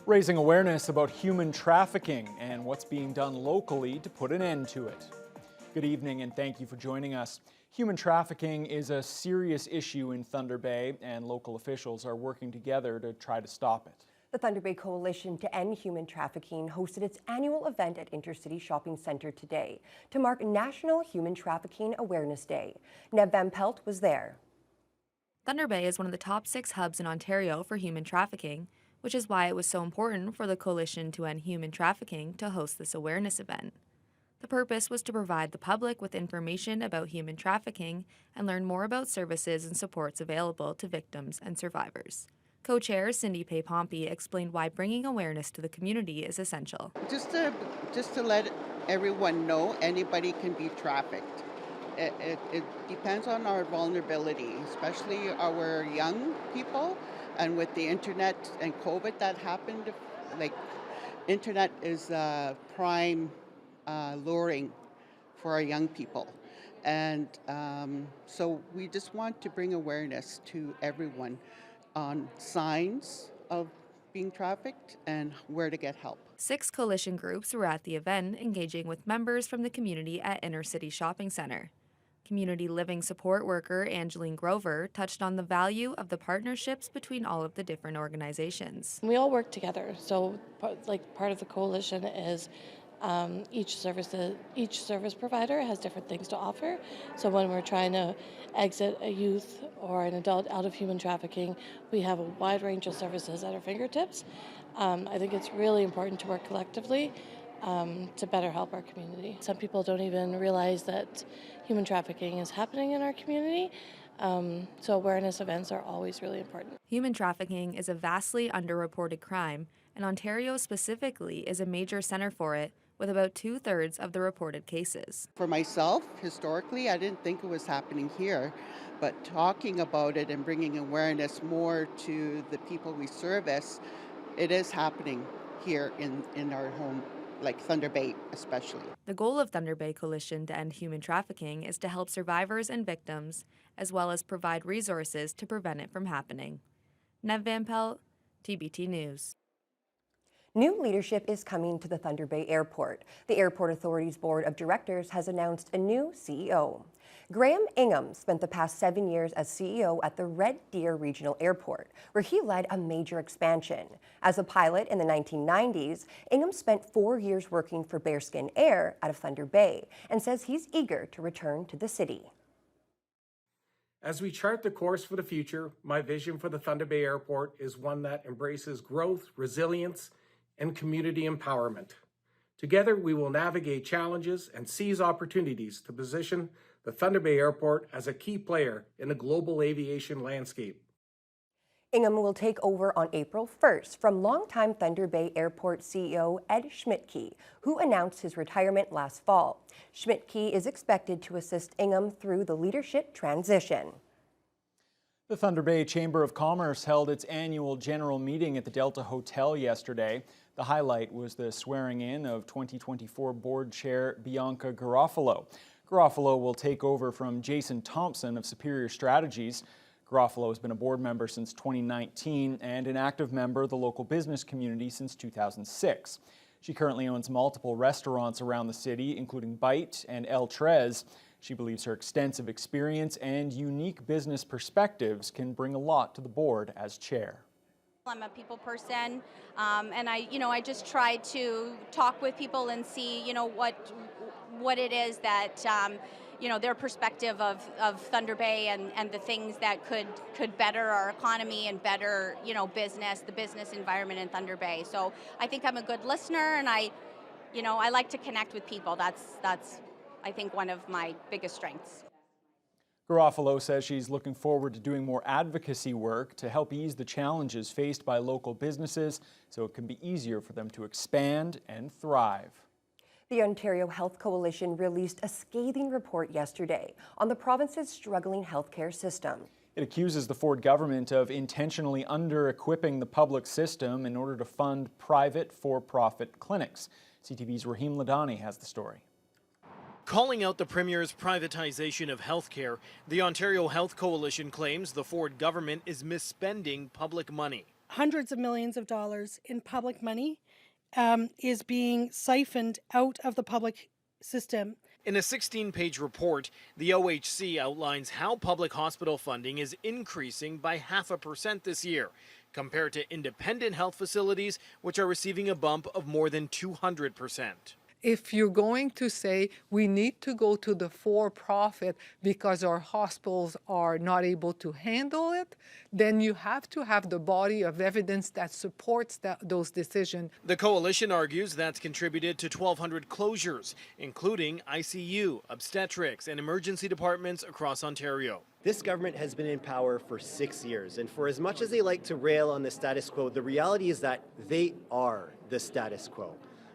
Raising awareness about human trafficking and what's being done locally to put an end to it. Good evening and thank you for joining us. Human trafficking is a serious issue in Thunder Bay and local officials are working together to try to stop it. The Thunder Bay Coalition to End Human Trafficking hosted its annual event at Intercity Shopping Centre today to mark National Human Trafficking Awareness Day. Nev Van Pelt was there. Thunder Bay is one of the top 6 hubs in Ontario for human trafficking, which is why it was so important for the Coalition to End Human Trafficking to host this awareness event. The purpose was to provide the public with information about human trafficking and learn more about services and supports available to victims and survivors. Co-chair Cindy Pay Pompey explained why bringing awareness to the community is essential. Just to let everyone know, anybody can be trafficked. It depends on our vulnerability, especially our young people. And with the internet and COVID that happened, like internet is prime luring for our young people. And so we just want to bring awareness to everyone on signs of being trafficked and where to get help. 6 coalition groups were at the event engaging with members from the community at Intercity Shopping Centre. Community living support worker Angeline Grover touched on the value of the partnerships between all of the different organizations. We all work together, so part of the coalition is each service provider has different things to offer. So when we're trying to exit a youth or an adult out of human trafficking, we have a wide range of services at our fingertips. I think it's really important to work collectively to better help our community. Some people don't even realize that human trafficking is happening in our community, so awareness events are always really important. Human trafficking is a vastly underreported crime, and Ontario specifically is a major centre for it, with about 2/3 of the reported cases. For myself, historically, I didn't think it was happening here, but talking about it and bringing awareness more to the people we service, it is happening here in our home, like Thunder Bay especially. The goal of Thunder Bay Coalition to End Human Trafficking is to help survivors and victims, as well as provide resources to prevent it from happening. Nev Van Pelt, TBT News. New leadership is coming to the Thunder Bay Airport. The Airport Authority's Board of Directors has announced a new CEO. Graham Ingham spent the past 7 years as CEO at the Red Deer Regional Airport, where he led a major expansion. As a pilot in the 1990s, Ingham spent 4 years working for Bearskin Air out of Thunder Bay and says he's eager to return to the city. As we chart the course for the future, my vision for the Thunder Bay Airport is one that embraces growth, resilience, and community empowerment. Together, we will navigate challenges and seize opportunities to position the Thunder Bay Airport as a key player in the global aviation landscape. Ingham will take over on April 1st from longtime Thunder Bay Airport CEO Ed Schmidtke, who announced his retirement last fall. Schmidtke is expected to assist Ingham through the leadership transition. The Thunder Bay Chamber of Commerce held its annual general meeting at the Delta Hotel yesterday. The highlight was the swearing in of 2024 Board Chair Bianca Garofalo. Garofalo will take over from Jason Thompson of Superior Strategies. Garofalo has been a board member since 2019 and an active member of the local business community since 2006. She currently owns multiple restaurants around the city, including Bite and El Tres. She believes her extensive experience and unique business perspectives can bring a lot to the board as chair. I'm a people person, and I just try to talk with people and see, what it is that, their perspective of Thunder Bay and the things that could better our economy and better, the business environment in Thunder Bay. So I think I'm a good listener, and I like to connect with people. That's I think one of my biggest strengths. Garofalo says she's looking forward to doing more advocacy work to help ease the challenges faced by local businesses so it can be easier for them to expand and thrive. The Ontario Health Coalition released a scathing report yesterday on the province's struggling healthcare system. It accuses the Ford government of intentionally under-equipping the public system in order to fund private for-profit clinics. CTV's Rahim Ladani has the story. Calling out the Premier's privatization of healthcare, the Ontario Health Coalition claims the Ford government is misspending public money. hundreds of millions of dollars in public money is being siphoned out of the public system. In a 16-page report, the OHC outlines how public hospital funding is increasing by 0.5% this year, compared to independent health facilities, which are receiving a bump of more than 200%. If you're going to say we need to go to the for-profit because our hospitals are not able to handle it, then you have to have the body of evidence that supports those decisions. The coalition argues that's contributed to 1,200 closures, including ICU, obstetrics, and emergency departments across Ontario. This government has been in power for 6 years, and for as much as they like to rail on the status quo, the reality is that they are the status quo.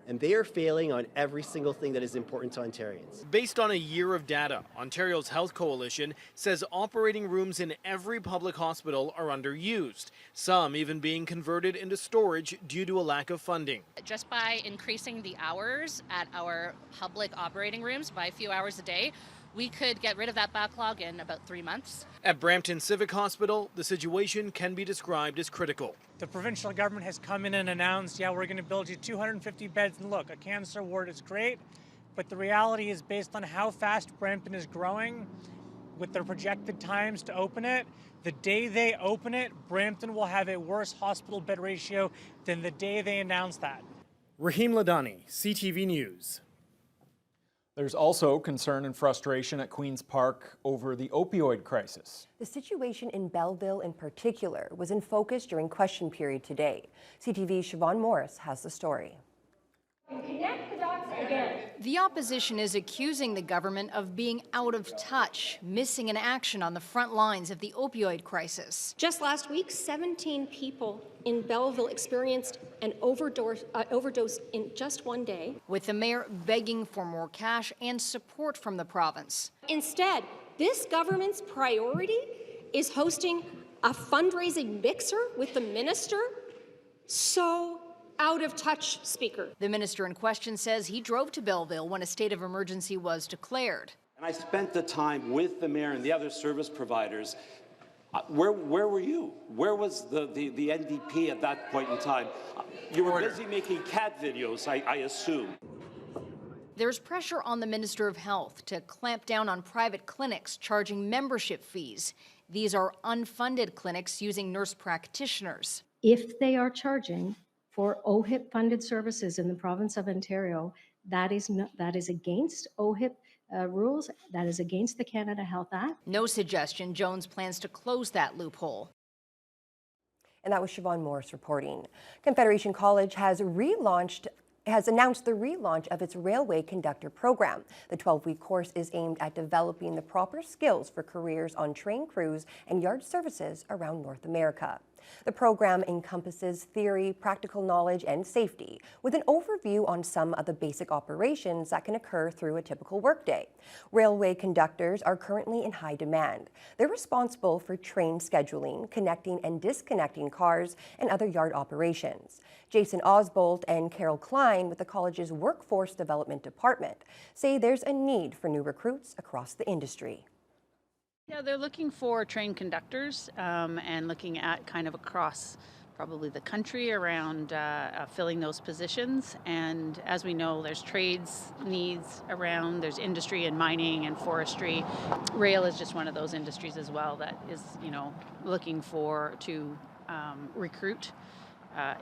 And they are failing on every single thing that is important to Ontarians. Based on a year of data, Ontario's Health Coalition says operating rooms in every public hospital are underused, some even being converted into storage due to a lack of funding. Just by increasing the hours at our public operating rooms by a few hours a day, we could get rid of that backlog in about 3 months. At Brampton Civic Hospital, the situation can be described as critical. The provincial government has come in and announced, yeah, we're going to build you 250 beds. And look, a cancer ward is great, but the reality is based on how fast Brampton is growing, with their projected times to open it, the day they open it, Brampton will have a worse hospital bed ratio than the day they announced that. Rahim Ladani, CTV News. There's also concern and frustration at Queen's Park over the opioid crisis. The situation in Belleville in particular was in focus during question period today. CTV's Siobhan Morris has the story. Connect the dots again. The opposition is accusing the government of being out of touch, missing in action on the front lines of the opioid crisis. Just last week, 17 people in Belleville experienced an overdose in just one day. With the mayor begging for more cash and support from the province. Instead, this government's priority is hosting a fundraising mixer with the minister. So out of touch, Speaker. The minister in question says he drove to Belleville when a state of emergency was declared. And I spent the time with the mayor and the other service providers. Where were you? Where was the NDP at that point in time? You were busy making cat videos, I assume. There's pressure on the Minister of Health to clamp down on private clinics charging membership fees. These are unfunded clinics using nurse practitioners. If they are charging for OHIP-funded services in the province of Ontario, that is against OHIP rules. That is against the Canada Health Act. No suggestion Jones plans to close that loophole. And that was Siobhan Morris reporting. Confederation College has announced the relaunch of its railway conductor program. The 12-week course is aimed at developing the proper skills for careers on train crews and yard services around North America. The program encompasses theory, practical knowledge, and safety, with an overview on some of the basic operations that can occur through a typical workday. Railway conductors are currently in high demand. They're responsible for train scheduling, connecting and disconnecting cars, and other yard operations. Jason Osbolt and Carol Klein with the college's Workforce Development Department say there's a need for new recruits across the industry. Yeah, they're looking for train conductors and looking at kind of across probably the country around filling those positions. And as we know, there's trades needs around, there's industry and mining and forestry. Rail is just one of those industries as well that is, looking to recruit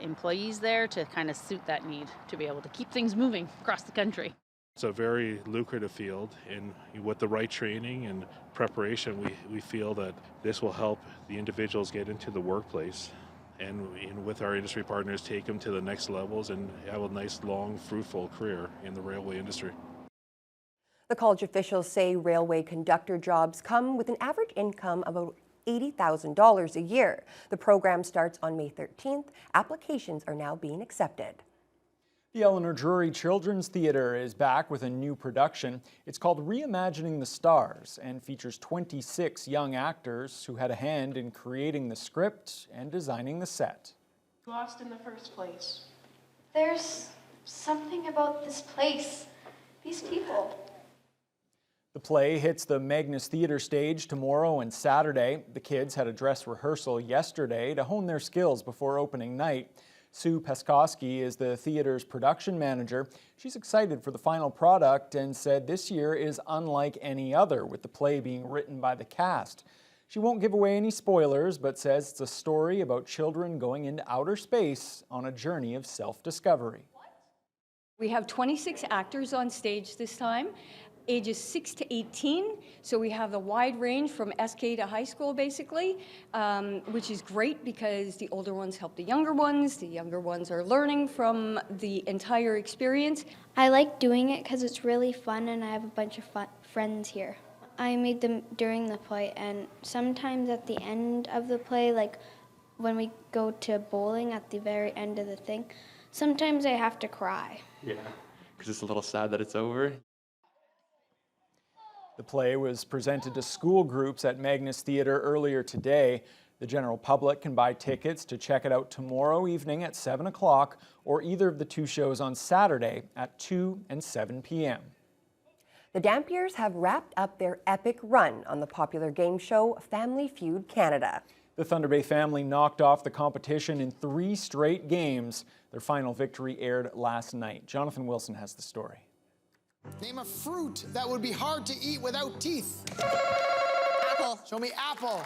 employees there to kind of suit that need to be able to keep things moving across the country. It's a very lucrative field, and with the right training and preparation, we feel that this will help the individuals get into the workplace and with our industry partners take them to the next levels and have a nice, long, fruitful career in the railway industry. The college officials say railway conductor jobs come with an average income of about $80,000 a year. The program starts on May 13th. Applications are now being accepted. The Elanor Drury Children's Theatre is back with a new production. It's called Reimagining the Stars and features 26 young actors who had a hand in creating the script and designing the set. Lost in the first place. There's something about this place, these people. The play hits the Magnus Theatre stage tomorrow and Saturday. The kids had a dress rehearsal yesterday to hone their skills before opening night. Sue Peskoski is the theater's production manager. She's excited for the final product and said this year is unlike any other, with the play being written by the cast. She won't give away any spoilers, but says it's a story about children going into outer space on a journey of self-discovery. We have 26 actors on stage this time, ages 6 to 18, so we have a wide range from SK to high school basically, which is great because the older ones help the younger ones are learning from the entire experience. I like doing it because it's really fun and I have a bunch of friends here. I made them during the play, and sometimes at the end of the play, like when we go to bowling at the very end of the thing, sometimes I have to cry. Yeah, because it's a little sad that it's over. The play was presented to school groups at Magnus Theatre earlier today. The general public can buy tickets to check it out tomorrow evening at 7 o'clock or either of the two shows on Saturday at 2 and 7 p.m. The Dampiers have wrapped up their epic run on the popular game show Family Feud Canada. The Thunder Bay family knocked off the competition in 3 straight games. Their final victory aired last night. Jonathan Wilson has the story. Name a fruit that would be hard to eat without teeth. Apple. Show me apple.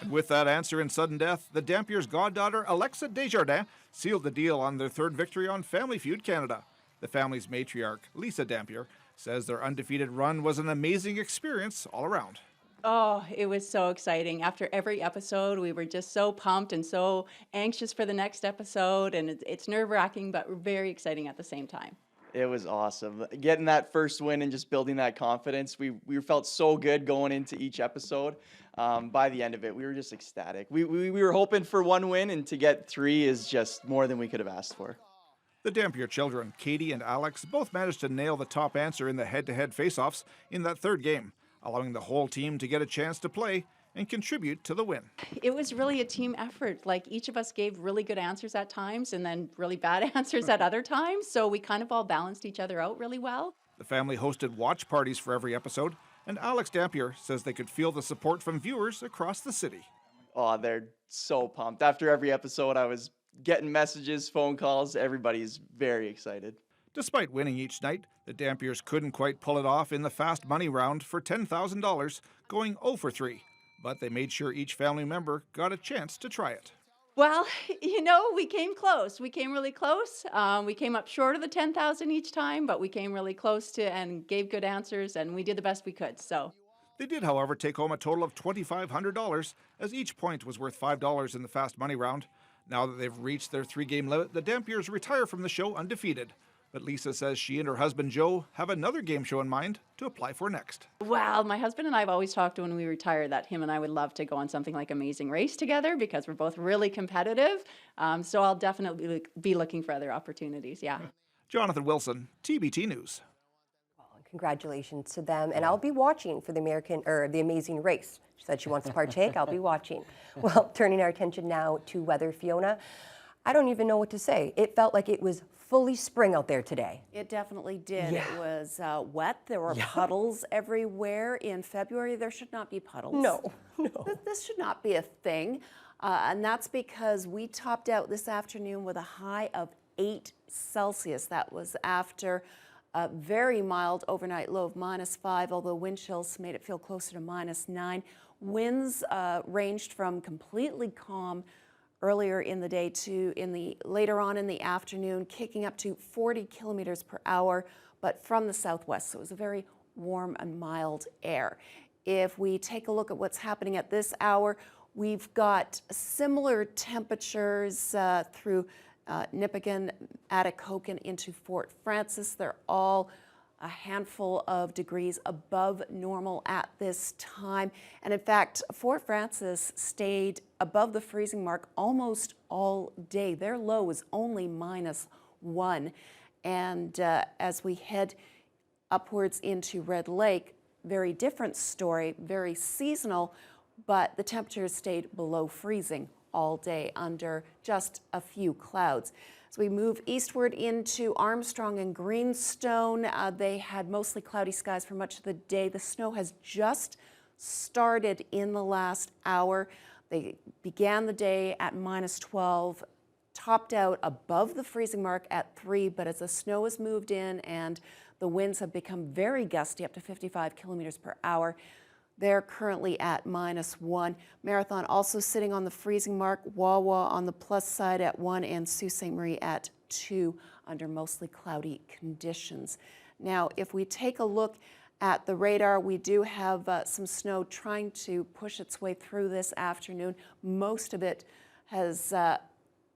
And with that answer in sudden death, the Dampiers' goddaughter Alexa Desjardins sealed the deal on their 3rd victory on Family Feud Canada. The family's matriarch, Lisa Dampier, says their undefeated run was an amazing experience all around. Oh, it was so exciting. After every episode, we were just so pumped and so anxious for the next episode, and it's nerve-wracking, but very exciting at the same time. It was awesome. Getting that first win and just building that confidence, we felt so good going into each episode. By the end of it, we were just ecstatic. We were hoping for 1 win, and to get 3 is just more than we could have asked for. The Dampier children, Katie and Alex, both managed to nail the top answer in the head-to-head face-offs in that 3rd game, allowing the whole team to get a chance to play and contribute to the win. It was really a team effort. Like, each of us gave really good answers at times and then really bad answers at other times, so we kind of all balanced each other out really well. The family hosted watch parties for every episode, and Alex Dampier says they could feel the support from viewers across the city. Oh, they're so pumped. After every episode, I was getting messages, phone calls. Everybody's very excited. Despite winning each night, the Dampiers couldn't quite pull it off in the fast money round for $10,000, going 0 for 3. But they made sure each family member got a chance to try it. Well, you know, we came close. We came really close. We came up short of the $10,000 each time, but we came really close to and gave good answers, and we did the best we could. So they did, however, take home a total of $2,500, as each point was worth $5 in the fast money round. Now that they've reached their 3-game limit, the Dampiers retire from the show undefeated. But Lisa says she and her husband Joe have another game show in mind to apply for next. Well, my husband and I have always talked when we retire that him and I would love to go on something like Amazing Race together because we're both really competitive. So I'll definitely be looking for other opportunities, yeah. Jonathan Wilson, TBT News. Congratulations to them, and I'll be watching for the Amazing Race. She said she wants to partake. I'll be watching. Well, turning our attention now to weather, Fiona. I don't even know what to say. It felt like it was fully spring out there today. It definitely did. Yeah. It was wet. There were puddles everywhere. In February, there should not be puddles. No. This should not be a thing. And that's because we topped out this afternoon with a high of 8 Celsius. That was after a very mild overnight low of -5, although wind chills made it feel closer to -9. Winds ranged from completely calm earlier in the day to later on in the afternoon, kicking up to 40 kilometers per hour, but from the southwest. So it was a very warm and mild air. If we take a look at what's happening at this hour, we've got similar temperatures through Nipigon, Atikokan into Fort Frances. They're all a handful of degrees above normal at this time. And in fact, Fort Frances stayed above the freezing mark almost all day. Their low was only -1. And as we head upwards into Red Lake, very different story, very seasonal, but the temperatures stayed below freezing all day under just a few clouds. As we move eastward into Armstrong and Greenstone, they had mostly cloudy skies for much of the day. The snow has just started in the last hour. They began the day at -12, topped out above the freezing mark at 3, but as the snow has moved in and the winds have become very gusty, up to 55 kilometers per hour, they're currently at -1. Marathon also sitting on the freezing mark, Wawa on the plus side at 1, and Sault Ste. Marie at 2 under mostly cloudy conditions. Now, if we take a look at the radar, we do have some snow trying to push its way through this afternoon. Most of it has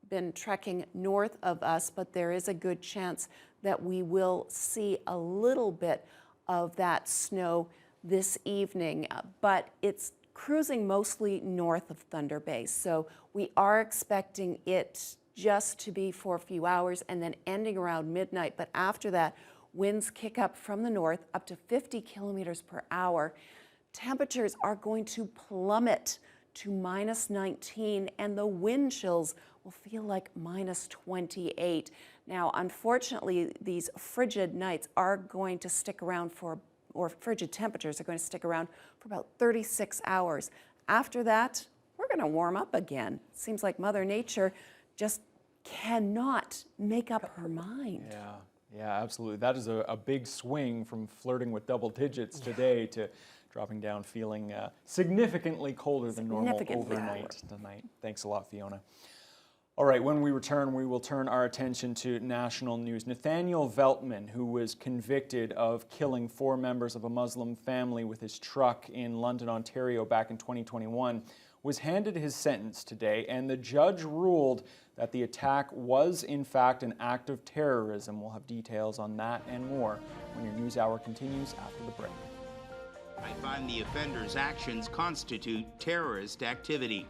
been trekking north of us, but there is a good chance that we will see a little bit of that snow this evening, but it's cruising mostly north of Thunder Bay. So we are expecting it just to be for a few hours and then ending around midnight. But after that, winds kick up from the north up to 50 kilometers per hour. Temperatures are going to plummet to -19, and the wind chills will feel like -28. Now, unfortunately, these frigid nights are going to stick around or frigid temperatures are going to stick around for about 36 hours. After that, we're going to warm up again. It seems like Mother Nature just cannot make up her mind. Yeah, absolutely. That is a big swing from flirting with double digits today to dropping down, feeling significantly colder than normal overnight tonight. Thanks a lot, Fiona. All right, when we return, we will turn our attention to national news. Nathaniel Veltman, who was convicted of killing 4 members of a Muslim family with his truck in London, Ontario back in 2021, was handed his sentence today, and the judge ruled that the attack was in fact an act of terrorism. We'll have details on that and more when your news hour continues after the break. I find the offender's actions constitute terrorist activity.